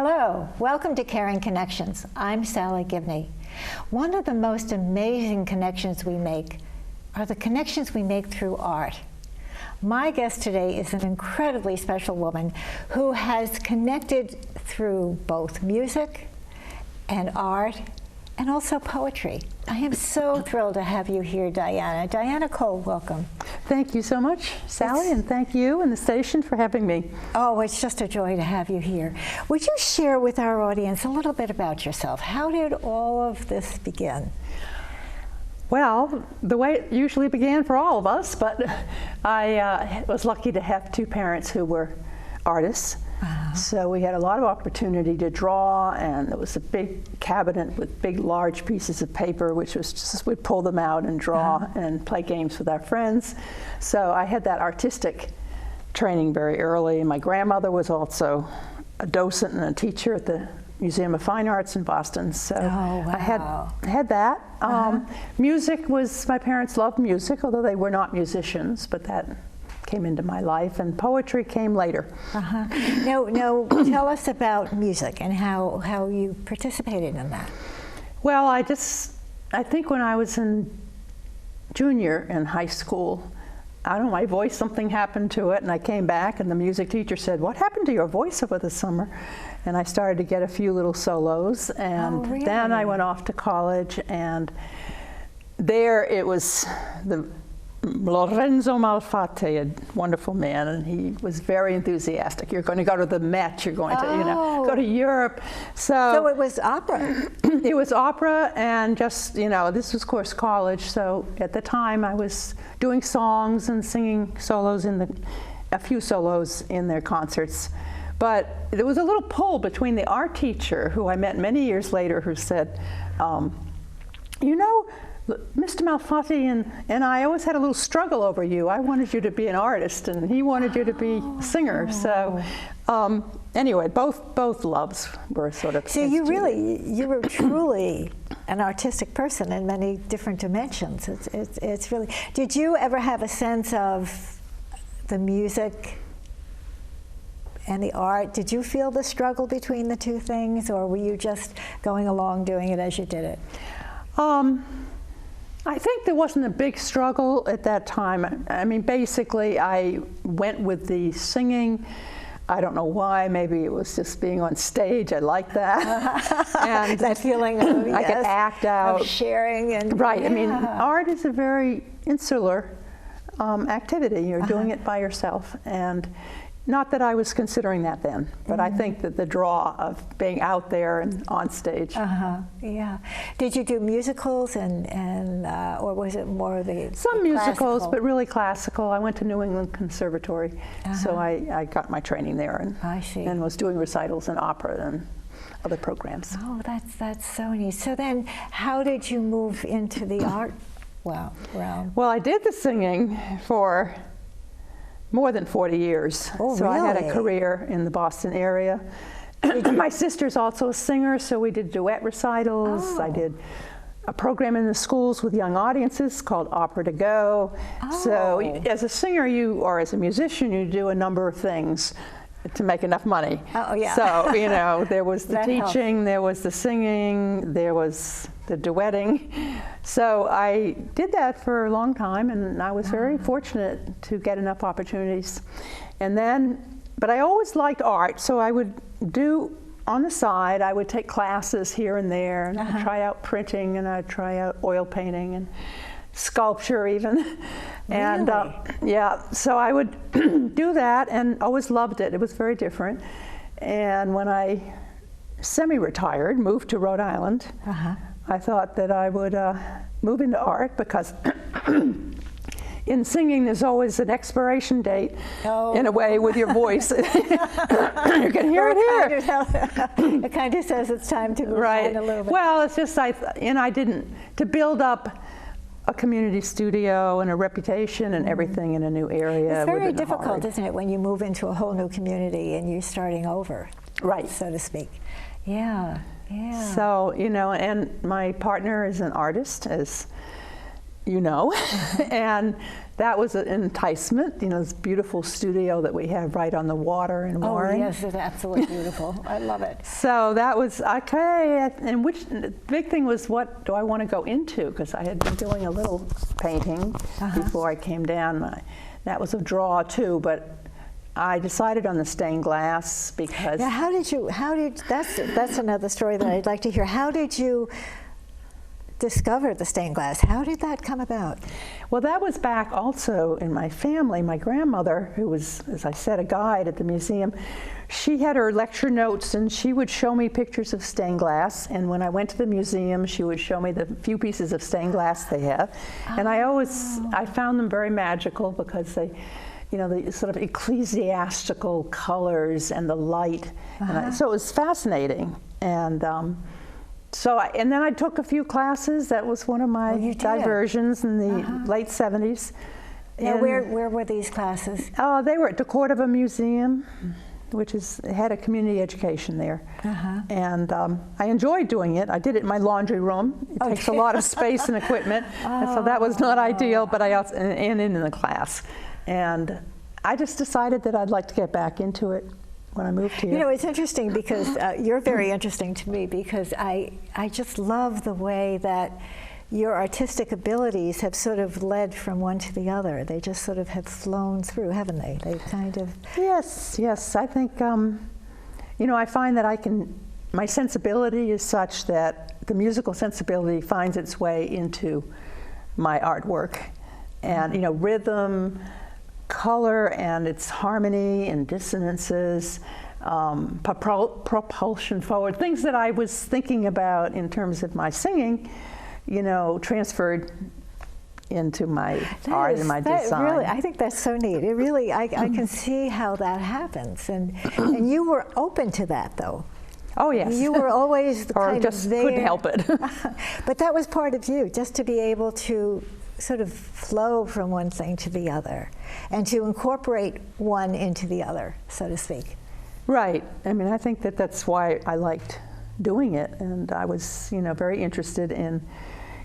Hello, welcome to Caring Connections. I'm Salley Gibney. One of the most amazing connections we make are the connections we make through art. My guest today is an incredibly special woman who has connected through both music and art and also poetry. I am so thrilled to have you here, Diana. Diana Cole, welcome. Thank you so much, Salley, and thank you and the station for having me. Oh, it's just a joy to have you here. Would you share with our audience a little bit about yourself? How did all of this begin? Well, the way it usually began for all of us, but I was lucky to have two parents who were artists. So we had a lot of opportunity to draw, and there was a big cabinet with big, large pieces of paper, which was just, we'd pull them out and draw and play games with our friends. So I had that artistic training very early. My grandmother was also a docent and a teacher at the Museum of Fine Arts in Boston. So I had that. Music was, my parents loved music, although they were not musicians, but that came into my life, and poetry came later. Now, tell us about music and how you participated in that. Well, I think when I was in junior in high school, I don't know, my voice, something happened to it, and I came back, and the music teacher said, "What happened to your voice over the summer?" And I started to get a few little solos, and then I went off to college, and there it was Lorenzo Malfatti, a wonderful man, and he was very enthusiastic. You're going to go to the Met, you're going to, go to Europe. So it was opera. It was opera, and just, this was, of course, college. So at the time, I was doing songs and singing solos a few solos in their concerts. But there was a little pull between the art teacher, who I met many years later, who said, Mr. Malfatti and I always had a little struggle over you. I wanted you to be an artist, and he wanted you to be a singer. So anyway, both loves were sort of. So you were truly an artistic person in many different dimensions. It's really. Did you ever have a sense of the music and the art? Did you feel the struggle between the two things, or were you just going along doing it as you did it? I think there wasn't a big struggle at that time. I mean, basically, I went with the singing. I don't know why. Maybe it was just being on stage. I liked that. And that feeling of, I could act out. Of sharing. And, right. I mean, art is a very insular activity. You're doing it by yourself. And not that I was considering that then, but I think that the draw of being out there and on stage. Yeah. Did you do musicals or was it more of the Some musicals, but really classical. I went to New England Conservatory, so I got my training there and was doing recitals in opera and other programs. Oh, that's so neat. So then, how did you move into the art realm? Well, I did the singing for more than 40 years. Oh, so really? I had a career in the Boston area. My sister's also a singer, so we did duet recitals. I did a program in the schools with young audiences called Opera to Go. So as a singer, or as a musician, you do a number of things to make enough money. So, there was the teaching, there was the singing, there was the duetting. So I did that for a long time, and I was very fortunate to get enough opportunities. And then, but I always liked art, so I would do, on the side, I would take classes here and there, and I'd try out printing, and I'd try out oil painting, and sculpture even. And so I would do that, and always loved it. It was very different. And when I semi-retired, moved to Rhode Island, I thought that I would move into art, because in singing there's always an expiration date in a way with your voice. You can hear it here. It kind of says it's time to move on a little bit. Well, it's just to build up a community studio and a reputation and everything in a new area. It's very difficult, isn't it, when you move into a whole new community and you're starting over, so to speak. Yeah. So, and my partner is an artist, as you know, and that was an enticement, you know, this beautiful studio that we have right on the water in Warren. Oh, yes, it's absolutely beautiful. I love it. So that was, okay, and the big thing was, what do I want to go into? Because I had been doing a little painting before I came down. That was a draw too, but I decided on the stained glass because... Now, that's another story that I'd like to hear. How did you discover the stained glass? How did that come about? Well, that was back also in my family. My grandmother, who was, as I said, a guide at the museum, she had her lecture notes and she would show me pictures of stained glass. And when I went to the museum, she would show me the few pieces of stained glass they have. And I found them very magical because they, you know, the sort of ecclesiastical colors and the light. So it was fascinating. And and then I took a few classes. That was one of my diversions in the late 70s. Now, where were these classes? They were at the Cordova Museum, which had a community education there. And I enjoyed doing it. I did it in my laundry room. It takes a lot of space and equipment, and so that was not ideal, but I also, and in the class. And I just decided that I'd like to get back into it when I moved here. You know, it's interesting because you're very interesting to me because I just love the way that your artistic abilities have sort of led from one to the other. They just sort of have flown through, haven't they? They kind of... Yes. I think, you know, I find that my sensibility is such that the musical sensibility finds its way into my artwork. And, you know, rhythm, color, and its harmony and dissonances, propulsion forward, things that I was thinking about in terms of my singing, you know, transferred into my art and my design. Really, I think that's so neat. It really, I can see how that happens. And you were open to that, though. Oh, yes. You were always kind just of there. couldn't help it. But that was part of you, just to be able to sort of flow from one thing to the other and to incorporate one into the other, so to speak. Right. I mean, I think that that's why I liked doing it, and I was, you know, very interested in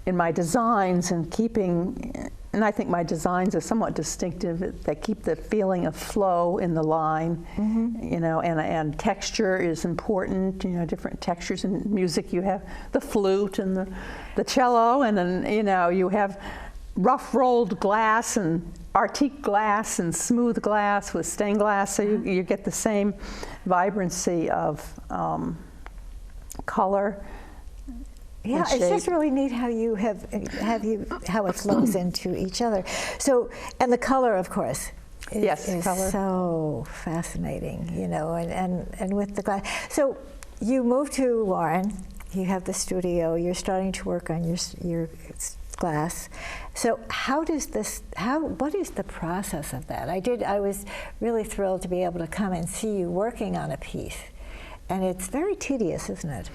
my designs and keeping, and I think my designs are somewhat distinctive. They keep the feeling of flow in the line, you know, and texture is important, you know, different textures in music. You have the flute and the cello, and then, you know, you have rough rolled glass and artique glass and smooth glass with stained glass, so you get the same vibrancy of color. Yeah, it's just really neat how you how it flows into each other. So, and the color, of course, is color. So fascinating, you know, and with the glass. So you moved to Warren, you have the studio, you're starting to work on your glass. So what is the process of that? I was really thrilled to be able to come and see you working on a piece. And it's very tedious, isn't it?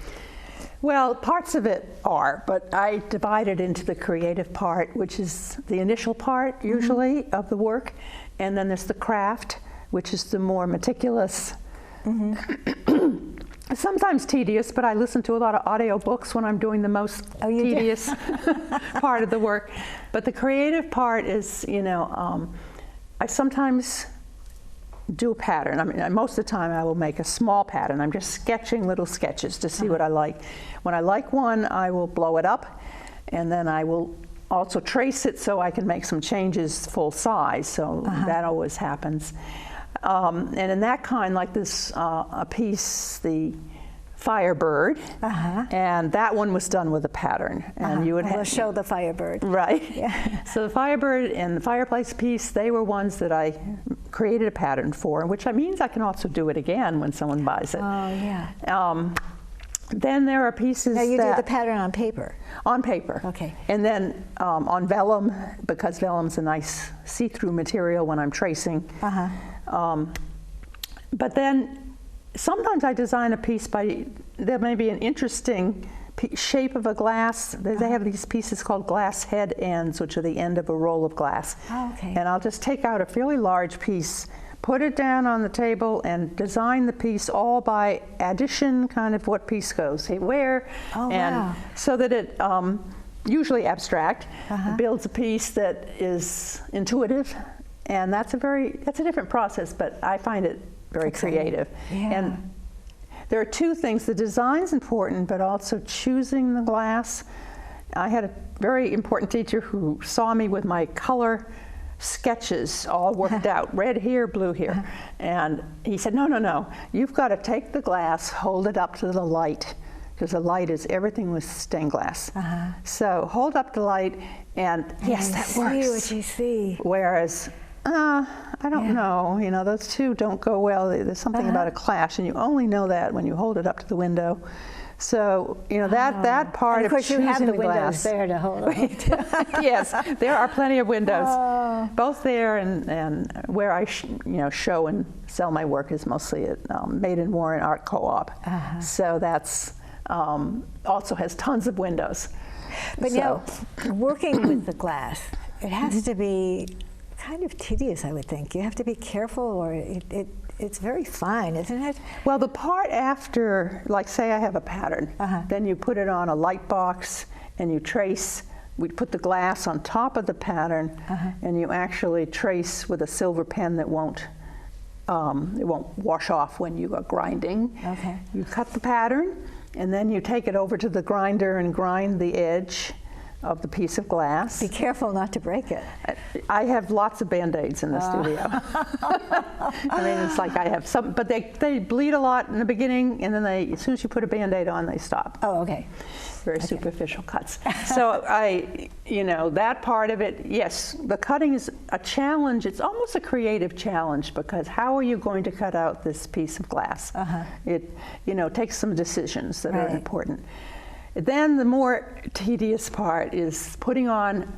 Well, parts of it are, but I divide it into the creative part, which is the initial part, usually, of the work, and then there's the craft, which is the more meticulous, sometimes tedious, but I listen to a lot of audiobooks when I'm doing the most tedious part of the work. But the creative part is, you know, I sometimes do a pattern. I mean, most of the time I will make a small pattern. I'm just sketching little sketches to see what I like. When I like one, I will blow it up, and then I will also trace it so I can make some changes full size. So that always happens. And in that kind, like this, a piece, the Firebird, and that one was done with a pattern. And you would we'll show the Firebird. Right. Yeah. So the Firebird and the Fireplace piece, they were ones that I created a pattern for, which means I can also do it again when someone buys it. Oh, yeah. Then there are pieces now you do the pattern on paper? On paper. Okay. And then on vellum, because vellum's a nice see-through material when I'm tracing. But then sometimes I design a piece there may be an interesting shape of a glass. They have these pieces called glass head ends, which are the end of a roll of glass. Oh, okay. And I'll just take out a fairly large piece, put it down on the table, and design the piece all by addition, kind of what piece goes where. Oh, and wow. so that it usually abstract, builds a piece that is intuitive, and that's a different process, but I find it very creative. Yeah. And there are two things. The design's important, but also choosing the glass. I had a very important teacher who saw me with my color sketches all worked out, red here, blue here. And he said, no, you've got to take the glass, hold it up to the light, because the light is everything with stained glass. So hold up the light, and yes, that works. See what you see. Whereas, I don't know, those two don't go well. There's something about a clash, and you only know that when you hold it up to the window. So, that part of choosing course, you have the windows glass. there to hold it. Yes, there are plenty of windows, both there and where I show and sell my work is mostly at Maiden Warren Art Co-op. So that's also has tons of windows. But working with the glass, it has to be kind of tedious, I would think. You have to be careful, or it's very fine, isn't it? Well, the part after, like say I have a pattern, then you put it on a light box and you trace. We put the glass on top of the pattern, and you actually trace with a silver pen that won't wash off when you are grinding. Okay. You cut the pattern, and then you take it over to the grinder and grind the edge of the piece of glass. Be careful not to break it. I have lots of Band-Aids in the studio. I mean, it's like I have some, but they bleed a lot in the beginning, and then as soon as you put a Band-Aid on, they stop. Oh, okay. Very superficial cuts. So that part of it, yes, the cutting is a challenge. It's almost a creative challenge, because how are you going to cut out this piece of glass? It, takes some decisions that are important. Then the more tedious part is putting on,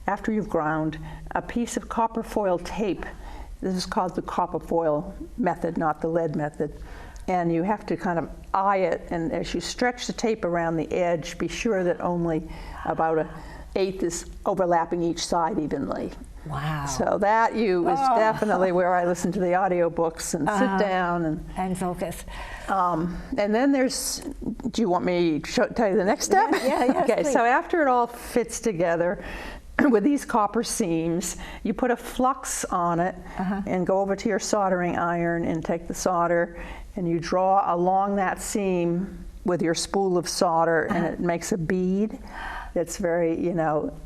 after you've ground, a piece of copper foil tape. This is called the copper foil method, not the lead method. And you have to kind of eye it, and as you stretch the tape around the edge, be sure that only about 1/8 is overlapping each side evenly. Wow. So that is definitely where I listen to the audiobooks and sit down and focus. And then do you want me to tell you the next step? Yes, okay, please. so after it all fits together, with these copper seams, you put a flux on it and go over to your soldering iron and take the solder, and you draw along that seam with your spool of solder, and it makes a bead. That's very,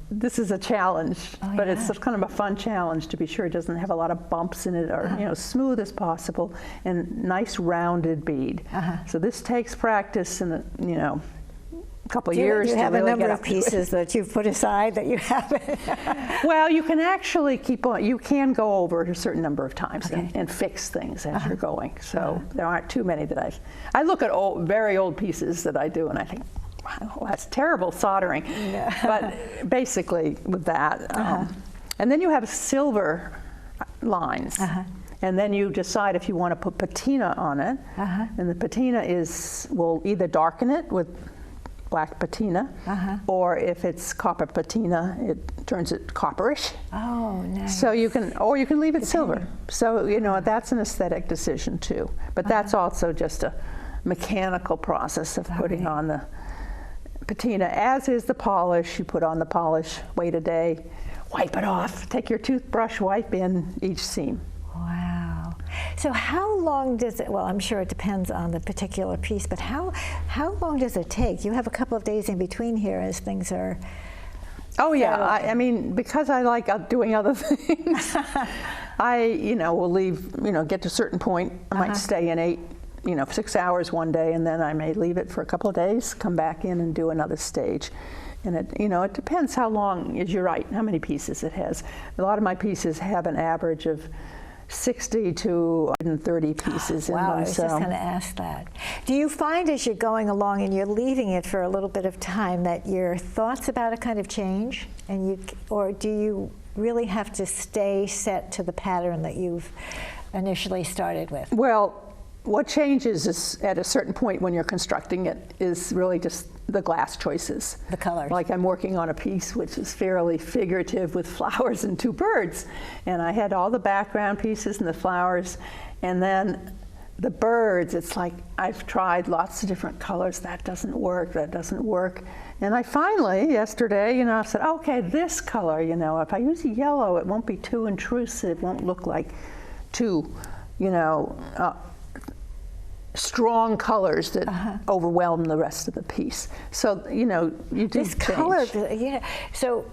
this is a challenge, but it's kind of a fun challenge to be sure it doesn't have a lot of bumps in it, or smooth as possible, and nice rounded bead. So this takes practice and a couple of years to really get up to it. You have a number of pieces that you've put aside that you haven't. Well, you can actually keep on. You can go over a certain number of times and fix things as you're going. So there aren't too many that I look at very old pieces that I do, and I think, wow, that's terrible soldering. But basically with that. And then you have silver lines. And then you decide if you want to put patina on it. And the patina will either darken it with black patina, or if it's copper patina, it turns it copperish. Oh, nice. So you can leave it silver. So, that's an aesthetic decision too. But that's also just a mechanical process of putting on the patina, as is the polish. You put on the polish, wait a day, wipe it off, take your toothbrush, wipe in each seam. Wow. So how long does it, well, I'm sure it depends on the particular piece, but how long does it take? You have a couple of days in between here as things are... Oh yeah, I mean, because I like doing other things, I, will leave, get to a certain point, I might stay in 6 hours one day, and then I may leave it for a couple of days, come back in and do another stage. And it depends how long, you're right, how many pieces it has. A lot of my pieces have an average of 60 to 130 pieces in them. Wow, I was just going to ask that. Do you find as you're going along and you're leaving it for a little bit of time that your thoughts about it kind of change? Or do you really have to stay set to the pattern that you've initially started with? Well, what changes is at a certain point when you're constructing it is really just the glass choices. The colors. Like I'm working on a piece which is fairly figurative with flowers and 2 birds. And I had all the background pieces and the flowers. And then the birds, it's like I've tried lots of different colors. That doesn't work, that doesn't work. And I finally, yesterday, I said, okay, this color, if I use yellow, it won't be too intrusive, won't look like too, strong colors that overwhelm the rest of the piece. So, you do this change. color, yeah. So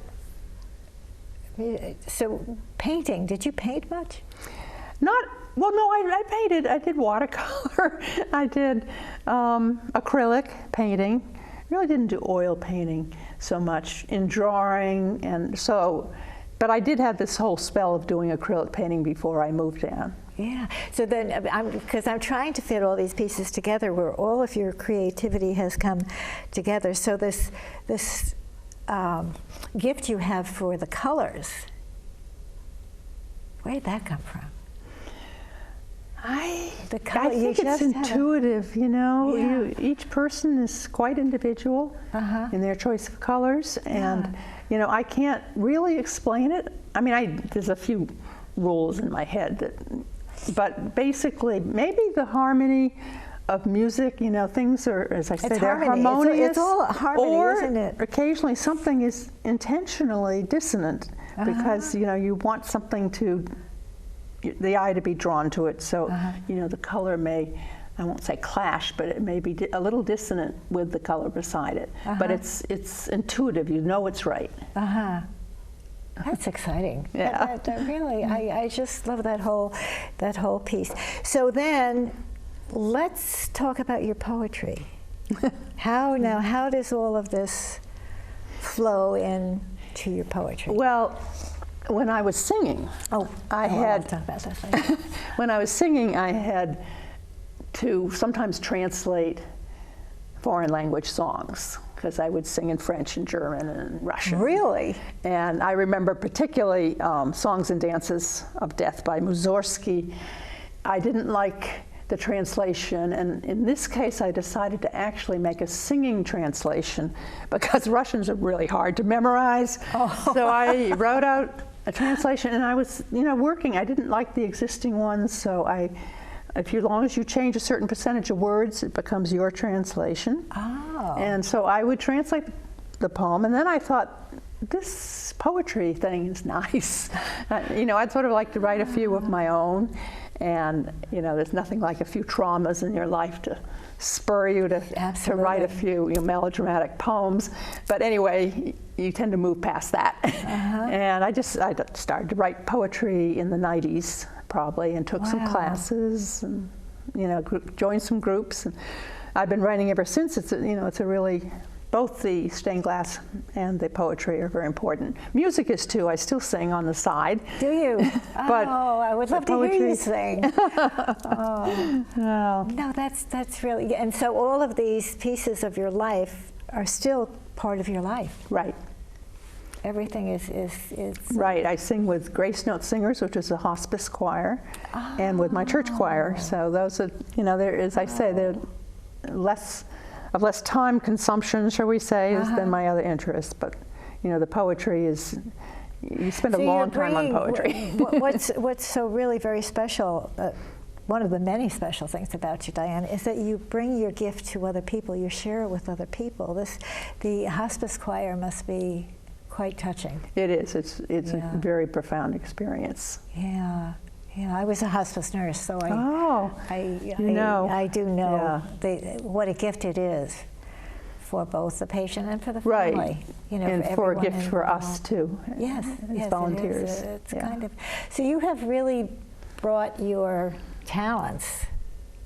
painting, did you paint much? Well, no, I painted. I did watercolor. I did acrylic painting. Really didn't do oil painting so much in drawing, but I did have this whole spell of doing acrylic painting before I moved down. Yeah. So then, because I'm trying to fit all these pieces together, where all of your creativity has come together. So this gift you have for the colors, where did that come from? I think it's intuitive, Yeah. each person is quite individual in their choice of colors, and I can't really explain it. I mean, there's a few rules in my head, but basically maybe the harmony of music, things are, as I say, they're harmonious. It's all harmony, or isn't it? Occasionally something is intentionally dissonant because, you want something the eye to be drawn to it. So, the color may, I won't say clash, but it may be a little dissonant with the color beside it. But it's intuitive. You know it's right. That's exciting. Yeah. That really, I just love that whole piece. So then, let's talk about your poetry. How does all of this flow into your poetry? Well, when I was singing, I had talk about that later. when I was singing, I had to sometimes translate foreign language songs because I would sing in French and German and Russian. Really? And I remember particularly Songs and Dances of Death by Mussorgsky. I didn't like the translation, and in this case I decided to actually make a singing translation because Russians are really hard to memorize. So I wrote out a translation, and I was working. I didn't like the existing ones, so as long as you change a certain percentage of words, it becomes your translation. And so I would translate the poem, and then I thought, this poetry thing is nice. I'd sort of like to write a few of my own. And there's nothing like a few traumas in your life to spur you to write a few melodramatic poems. But anyway, you tend to move past that. And I started to write poetry in the 90s probably, and took some classes, and joined some groups. And I've been writing ever since. It's a really, both the stained glass and the poetry are very important. Music is too. I still sing on the side. Do you? But I would love to hear you sing. No, that's really, and so all of these pieces of your life are still part of your life. Right. Everything is right. I sing with Grace Note Singers, which is a hospice choir, and with my church choir. So those are, as I say, they're less time consumption, shall we say, than my other interests. But the poetry is, you spend a long time on poetry. What's so really very special, one of the many special things about you, Diane, is that you bring your gift to other people. You share it with other people. The hospice choir must be quite touching. It is. It's a very profound experience. Yeah. Yeah, I was a hospice nurse, so I do know what a gift it is for both the patient and for the family. Right. And for a gift for us too. Yes, as volunteers. It's kind of. So you have really brought your talents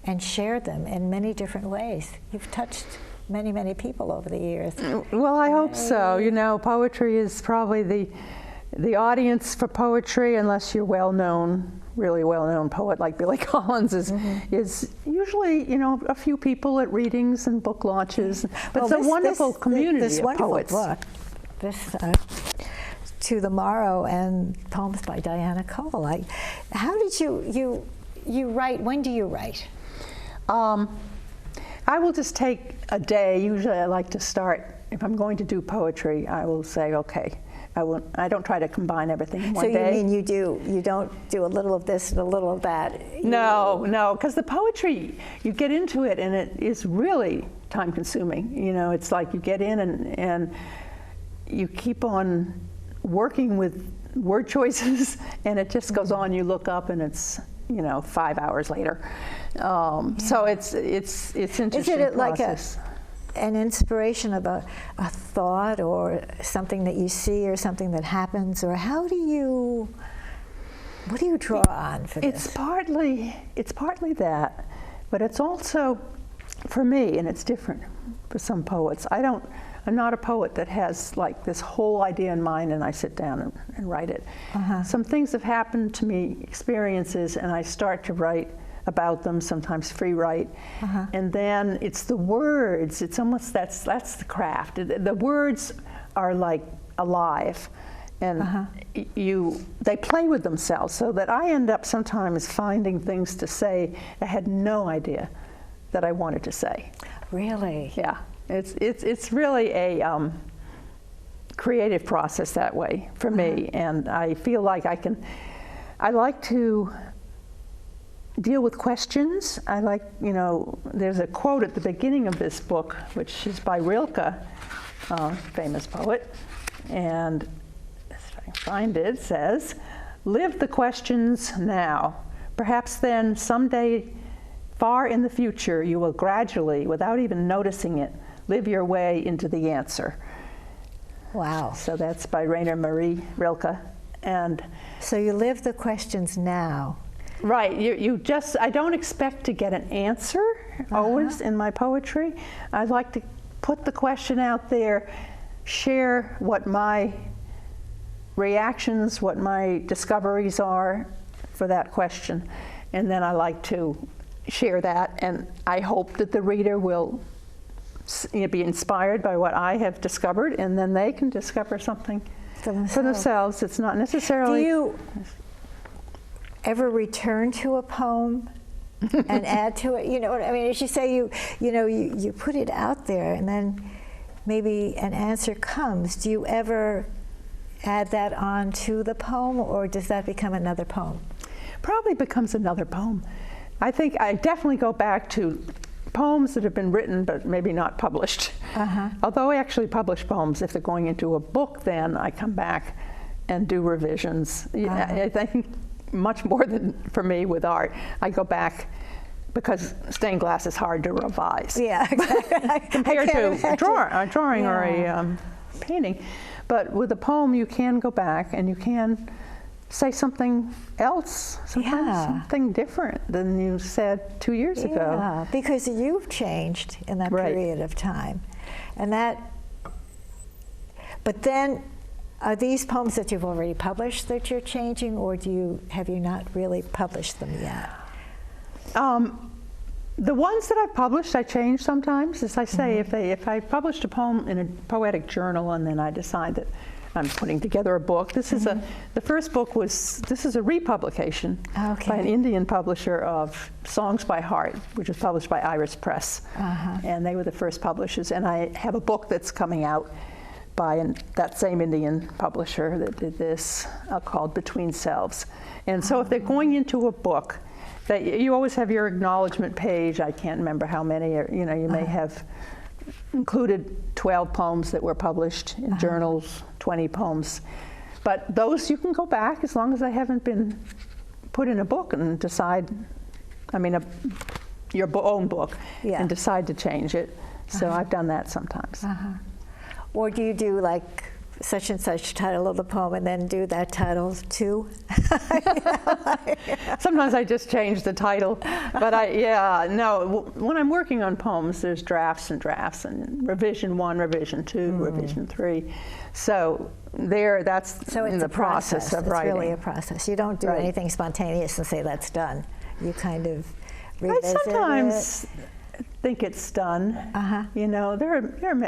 and shared them in many different ways. You've touched many, many people over the years. Well, I hope so. Poetry is probably the audience for poetry, unless you're really well-known poet like Billy Collins is usually, a few people at readings and book launches. But it's a wonderful community this of wonderful poets. Book, To the Morrow and Poems by Diana Cole. How did you write? When do you write? I will just take a day. Usually I like to start, if I'm going to do poetry, I will say, okay, I don't try to combine everything in one So day. you mean you don't do a little of this and a little of that? No, because the poetry, you get into it and it is really time consuming. You know, it's like you get in and you keep on working with word choices and it just goes on. You look up and it's, 5 hours later. So it's interesting. Is it like process. an inspiration of a thought or something that you see or something that happens, or what do you draw on for this? It's partly that, but it's also, for me, and it's different for some poets. I'm not a poet that has like this whole idea in mind and I sit down and write it. Some things have happened to me, experiences, and I start to write about them, sometimes free write, and then it's the words. It's almost that's the craft. The words are like alive, and they play with themselves, so that I end up sometimes finding things to say I had no idea that I wanted to say. Really? Yeah, it's really a creative process that way for me, and I feel like I like to deal with questions. I like, there's a quote at the beginning of this book, which is by Rilke, famous poet, and if I can find it, says, "Live the questions now. Perhaps then someday far in the future you will gradually, without even noticing it, live your way into the answer." Wow. So that's by Rainer Maria Rilke. And so you live the questions now. Right, I don't expect to get an answer always in my poetry. I like to put the question out there, share what my reactions, what my discoveries are for that question, and then I like to share that, and I hope that the reader will be inspired by what I have discovered, and then they can discover something for themselves. It's not necessarily... Do you ever return to a poem and add to it? You know what I mean? As you say, you put it out there, and then maybe an answer comes. Do you ever add that on to the poem, or does that become another poem? Probably becomes another poem. I think I definitely go back to poems that have been written but maybe not published. Although I actually publish poems, if they're going into a book, then I come back and do revisions. I think much more than for me with art. I go back because stained glass is hard to revise. Yeah, exactly. Compared to a drawing or a painting. But with a poem, you can go back and you can say something else, sometimes something different than you said 2 years ago. Yeah, because you've changed in that period of time. And but then, are these poems that you've already published that you're changing, or have you not really published them yet? The ones that I've published, I change sometimes. As I say, if I published a poem in a poetic journal and then I decide that I'm putting together a book, this is the first book this is a republication by an Indian publisher of Songs by Heart, which was published by Iris Press, and they were the first publishers. And I have a book that's coming out by that same Indian publisher that did this, called Between Selves. And so if they're going into a book, that you always have your acknowledgement page. I can't remember how many, you may have included 12 poems that were published in journals, 20 poems. But those you can go back as long as they haven't been put in a book and decide, your own book, and decide to change it. So I've done that sometimes. Or do you do like such and such title of the poem and then do that title too? Sometimes I just change the title, but when I'm working on poems, there's drafts and revision 1, revision 2, revision 3. So that's in the process of writing. It's really a process. You don't do anything spontaneous and say that's done. You kind of revisit I sometimes think it's done. You know,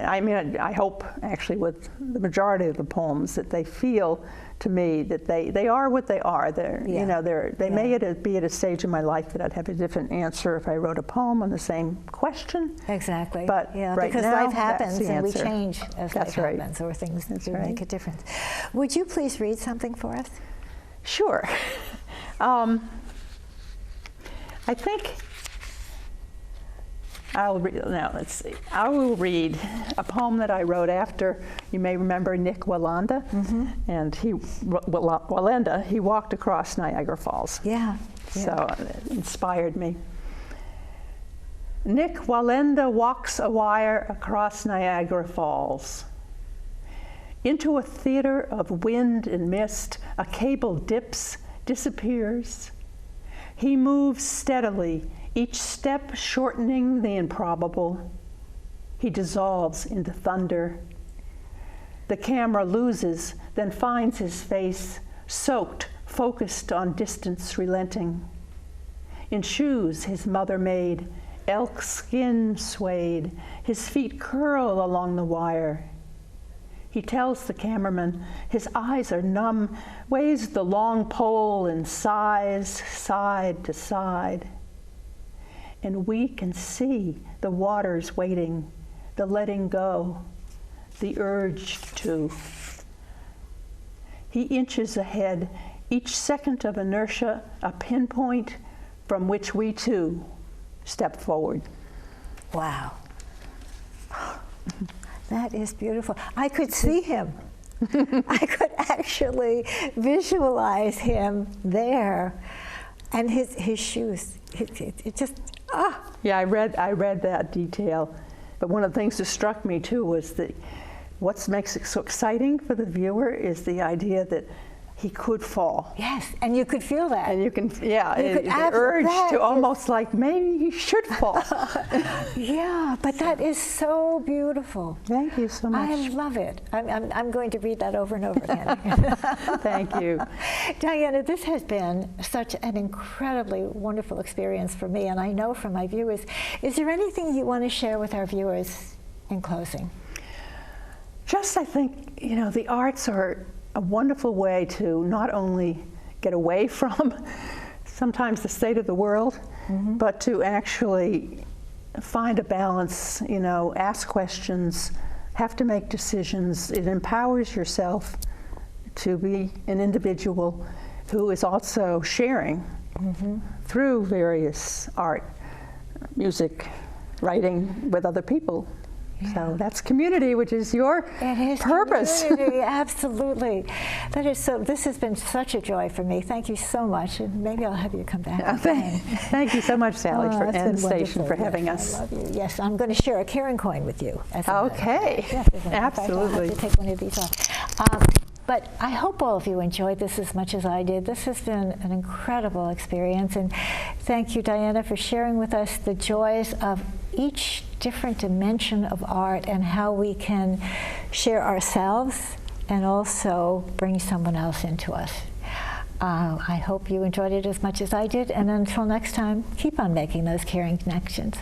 I mean, I hope actually with the majority of the poems that they feel to me that they are what they are. You know, they may be at a stage in my life that I'd have a different answer if I wrote a poem on the same question. Exactly. But right because now, life happens and we answer. change as That's life right. happens, or things do right. make a difference. Would you please read something for us? Sure. I think I'll read, now let's see. I will read a poem that I wrote after, you may remember Nick Walenda, and Walenda, he walked across Niagara Falls. Yeah. So it inspired me. Nick Walenda walks a wire across Niagara Falls. Into a theater of wind and mist, a cable dips, disappears. He moves steadily, each step shortening the improbable. He dissolves into thunder. The camera loses, then finds his face, soaked, focused on distance relenting. In shoes his mother made, elk skin suede, his feet curl along the wire. He tells the cameraman his eyes are numb, weighs the long pole and sighs side to side. And we can see the waters waiting, the letting go, the urge to. He inches ahead, each second of inertia a pinpoint from which we too step forward. Wow. That is beautiful. I could see him. I could actually visualize him there, and his shoes. It just Yeah, I read that detail, but one of the things that struck me too was that what makes it so exciting for the viewer is the idea that he could fall. Yes, and you could feel that. And you can, yeah, You could the urge that to is- almost like maybe he should fall. Yeah, but that is so beautiful. Thank you so much. I love it. I'm going to read that over and over again. Thank you. Diana, this has been such an incredibly wonderful experience for me, and I know from my viewers. Is there anything you want to share with our viewers in closing? Just, I think, you know, the arts are a wonderful way to not only get away from sometimes the state of the world, but to actually find a balance, you know, ask questions, have to make decisions. It empowers yourself to be an individual who is also sharing through various art, music, writing with other people. Yeah. So that's community, which is your purpose. Community, absolutely. That is so. This has been such a joy for me. Thank you so much, and maybe I'll have you come back. Thank you so much, Sally, and Station for having us. I love you. Yes, I'm going to share a caring coin with you. Okay, absolutely. I'll have to take one of these off. But I hope all of you enjoyed this as much as I did. This has been an incredible experience, and thank you, Diana, for sharing with us the joys of each different dimension of art and how we can share ourselves and also bring someone else into us. I hope you enjoyed it as much as I did, and until next time, keep on making those caring connections.